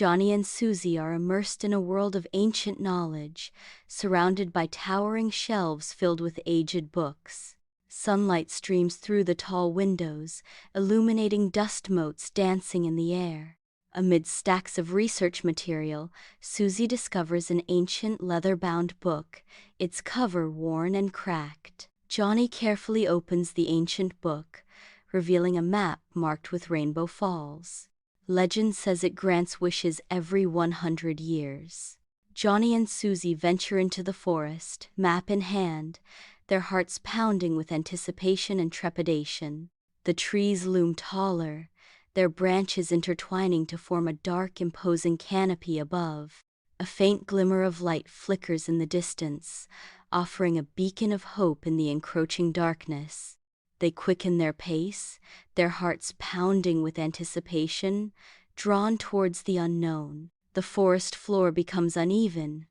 Johnny and Suzy are immersed in a world of ancient knowledge, surrounded by towering shelves filled with aged books. Sunlight streams through the tall windows, illuminating dust motes dancing in the air. Amid stacks of research material, Suzy discovers an ancient leather-bound book, its cover worn and cracked. Johnny carefully opens the ancient book, revealing a map marked with rainbow falls. Legend says it grants wishes every 100 years. Johnny and Suzy venture into the forest, map in hand, their hearts pounding with anticipation and trepidation. The trees loom taller, their branches intertwining to form a dark, imposing canopy above. A faint glimmer of light flickers in the distance, offering a beacon of hope in the encroaching darkness. They quicken their pace, their hearts pounding with anticipation, drawn towards the unknown. The forest floor becomes uneven,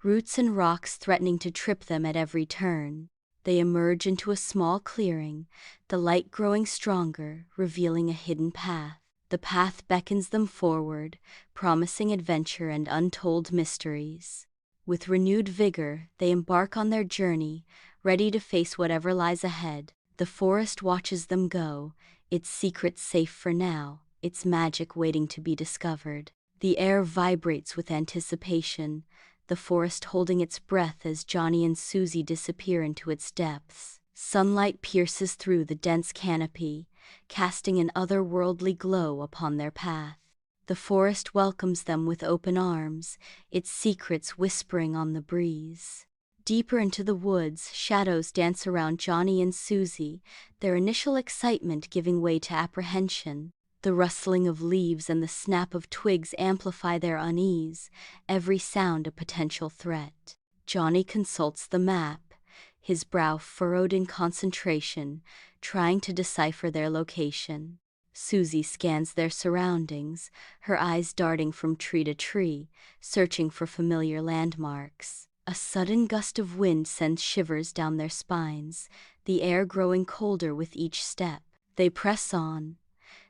roots and rocks threatening to trip them at every turn. They emerge into a small clearing, the light growing stronger, revealing a hidden path. The path beckons them forward, promising adventure and untold mysteries. With renewed vigor, they embark on their journey, ready to face whatever lies ahead. The forest watches them go, its secrets safe for now, its magic waiting to be discovered. The air vibrates with anticipation, the forest holding its breath as Johnny and Suzy disappear into its depths. Sunlight pierces through the dense canopy, casting an otherworldly glow upon their path. The forest welcomes them with open arms, its secrets whispering on the breeze. Deeper into the woods, shadows dance around Johnny and Suzy, their initial excitement giving way to apprehension. The rustling of leaves and the snap of twigs amplify their unease, every sound a potential threat. Johnny consults the map, his brow furrowed in concentration, trying to decipher their location. Suzy scans their surroundings, her eyes darting from tree to tree, searching for familiar landmarks. A sudden gust of wind sends shivers down their spines, the air growing colder with each step. They press on,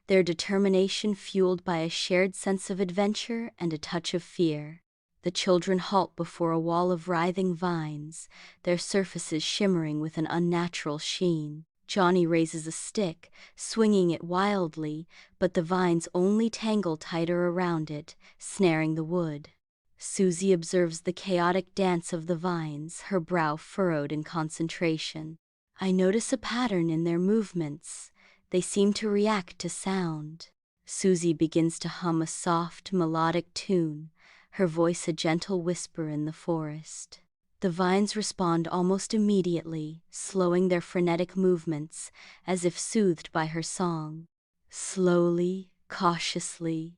their determination fueled by a shared sense of adventure and a touch of fear. The children halt before a wall of writhing vines, their surfaces shimmering with an unnatural sheen. Johnny raises a stick, swinging it wildly, but the vines only tangle tighter around it, snaring the wood. Suzy observes the chaotic dance of the vines, her brow furrowed in concentration. I notice a pattern in their movements. They seem to react to sound. Suzy begins to hum a soft, melodic tune, her voice a gentle whisper in the forest. The vines respond almost immediately, slowing their frenetic movements, as if soothed by her song. Slowly, cautiously,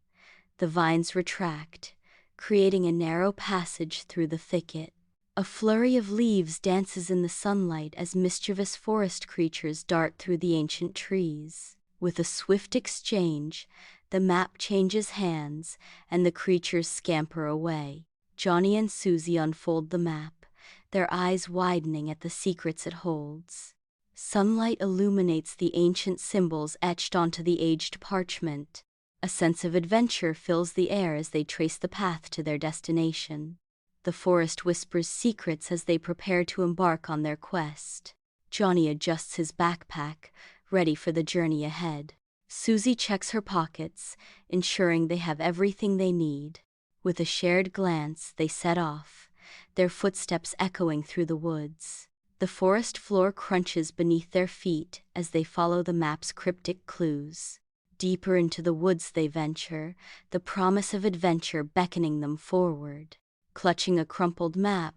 the vines retract, creating a narrow passage through the thicket. A flurry of leaves dances in the sunlight as mischievous forest creatures dart through the ancient trees. With a swift exchange, the map changes hands, and the creatures scamper away. Johnny and Suzy unfold the map, their eyes widening at the secrets it holds. Sunlight illuminates the ancient symbols etched onto the aged parchment. A sense of adventure fills the air as they trace the path to their destination. The forest whispers secrets as they prepare to embark on their quest. Johnny adjusts his backpack, ready for the journey ahead. Suzy checks her pockets, ensuring they have everything they need. With a shared glance, they set off, their footsteps echoing through the woods. The forest floor crunches beneath their feet as they follow the map's cryptic clues. Deeper into the woods they venture, the promise of adventure beckoning them forward. Clutching a crumpled map,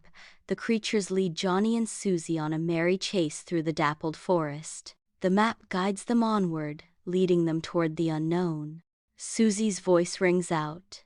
the creatures lead Johnny and Suzy on a merry chase through the dappled forest. The map guides them onward, leading them toward the unknown. Suzy's voice rings out.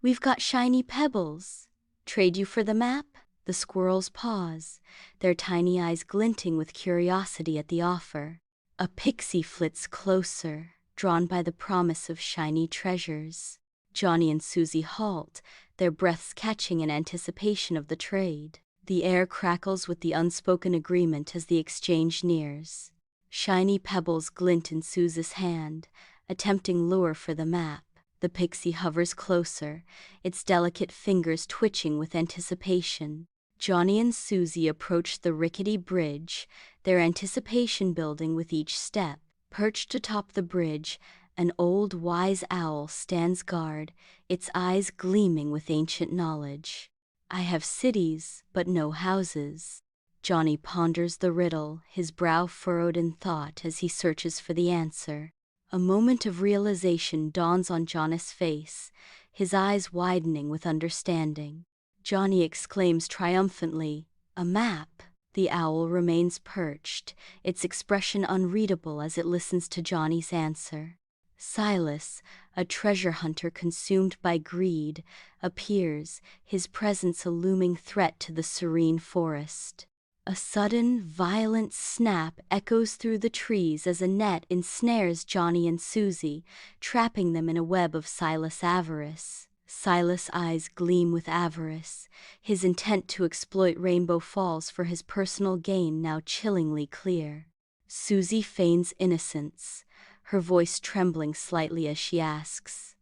"We've got shiny pebbles. Trade you for the map?" The squirrels pause, their tiny eyes glinting with curiosity at the offer. A pixie flits closer, drawn by the promise of shiny treasures. Johnny and Suzy halt, their breaths catching in anticipation of the trade. The air crackles with the unspoken agreement as the exchange nears. Shiny pebbles glint in Suzy's hand, a tempting lure for the map. The pixie hovers closer, its delicate fingers twitching with anticipation. Johnny and Suzy approach the rickety bridge, their anticipation building with each step. Perched atop the bridge, an old wise owl stands guard, its eyes gleaming with ancient knowledge. I have cities, but no houses. Johnny ponders the riddle, his brow furrowed in thought as he searches for the answer. A moment of realization dawns on Johnny's face, his eyes widening with understanding. Johnny exclaims triumphantly, "A map!" The owl remains perched, its expression unreadable as it listens to Johnny's answer. Silas, a treasure hunter consumed by greed, appears, his presence a looming threat to the serene forest. A sudden, violent snap echoes through the trees as a net ensnares Johnny and Suzy, trapping them in a web of Silas' avarice. Silas' eyes gleam with avarice, his intent to exploit Rainbow Falls for his personal gain now chillingly clear. Suzy feigns innocence, her voice trembling slightly as she asks,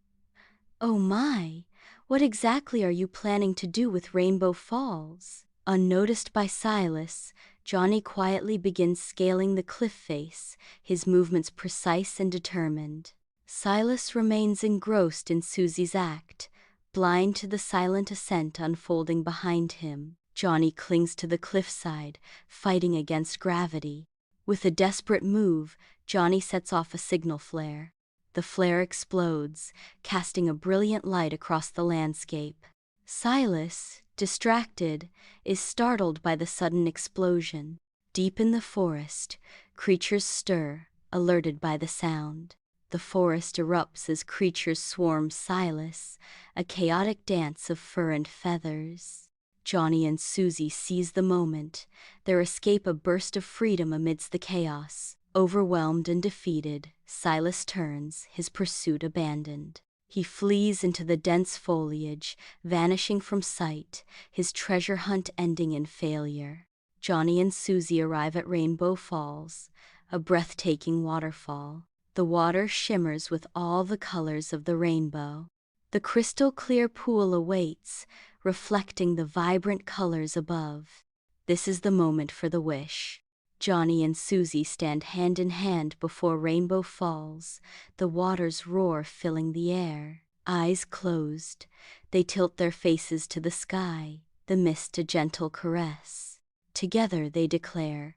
"Oh my, what exactly are you planning to do with Rainbow Falls?" Unnoticed by Silas, Johnny quietly begins scaling the cliff face, his movements precise and determined. Silas remains engrossed in Suzy's act, blind to the silent ascent unfolding behind him. Johnny clings to the cliffside, fighting against gravity. With a desperate move, Johnny sets off a signal flare. The flare explodes, casting a brilliant light across the landscape. Silas, distracted, is startled by the sudden explosion. Deep in the forest, creatures stir, alerted by the sound. The forest erupts as creatures swarm Silas, a chaotic dance of fur and feathers. Johnny and Suzy seize the moment, their escape a burst of freedom amidst the chaos. Overwhelmed and defeated, Silas turns, his pursuit abandoned. He flees into the dense foliage, vanishing from sight, his treasure hunt ending in failure. Johnny and Suzy arrive at Rainbow Falls, a breathtaking waterfall. The water shimmers with all the colors of the rainbow. The crystal-clear pool awaits, reflecting the vibrant colors above. This is the moment for the wish. Johnny and Suzy stand hand in hand before Rainbow Falls, the water's roar filling the air. Eyes closed, they tilt their faces to the sky, the mist a gentle caress. Together they declare,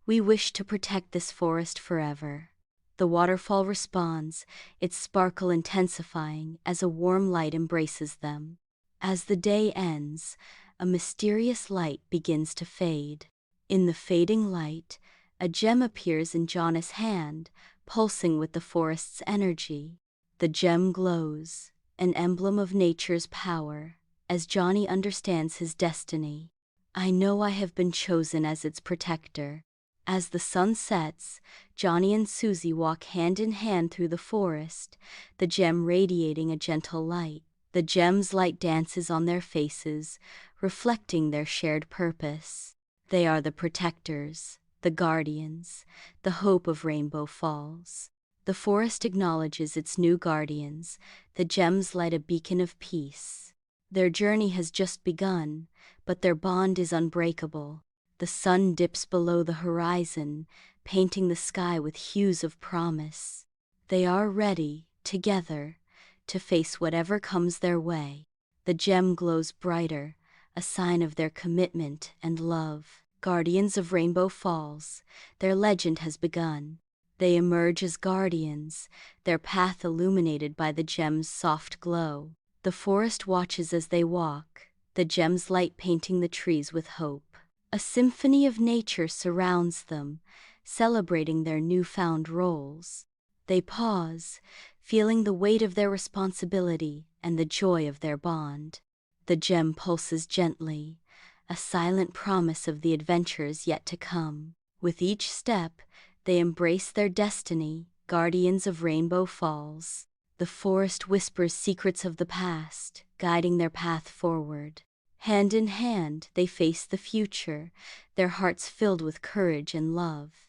"We wish to protect this forest forever." The waterfall responds, its sparkle intensifying as a warm light embraces them. As the day ends, a mysterious light begins to fade. In the fading light, a gem appears in Johnny's hand, pulsing with the forest's energy. The gem glows, an emblem of nature's power, as Johnny understands his destiny. "I know I have been chosen as its protector." As the sun sets, Johnny and Suzy walk hand in hand through the forest, the gem radiating a gentle light. The gem's light dances on their faces, reflecting their shared purpose. They are the protectors, the guardians, the hope of Rainbow Falls. The forest acknowledges its new guardians, the gems light a beacon of peace. Their journey has just begun, but their bond is unbreakable. The sun dips below the horizon, painting the sky with hues of promise. They are ready, together, to face whatever comes their way. The gem glows brighter, a sign of their commitment and love. Guardians of Rainbow Falls, their legend has begun. They emerge as guardians, their path illuminated by the gem's soft glow. The forest watches as they walk, the gem's light painting the trees with hope. A symphony of nature surrounds them, celebrating their newfound roles. They pause, feeling the weight of their responsibility and the joy of their bond. The gem pulses gently, a silent promise of the adventures yet to come. With each step, they embrace their destiny, guardians of Rainbow Falls. The forest whispers secrets of the past, guiding their path forward. Hand in hand, they face the future, their hearts filled with courage and love.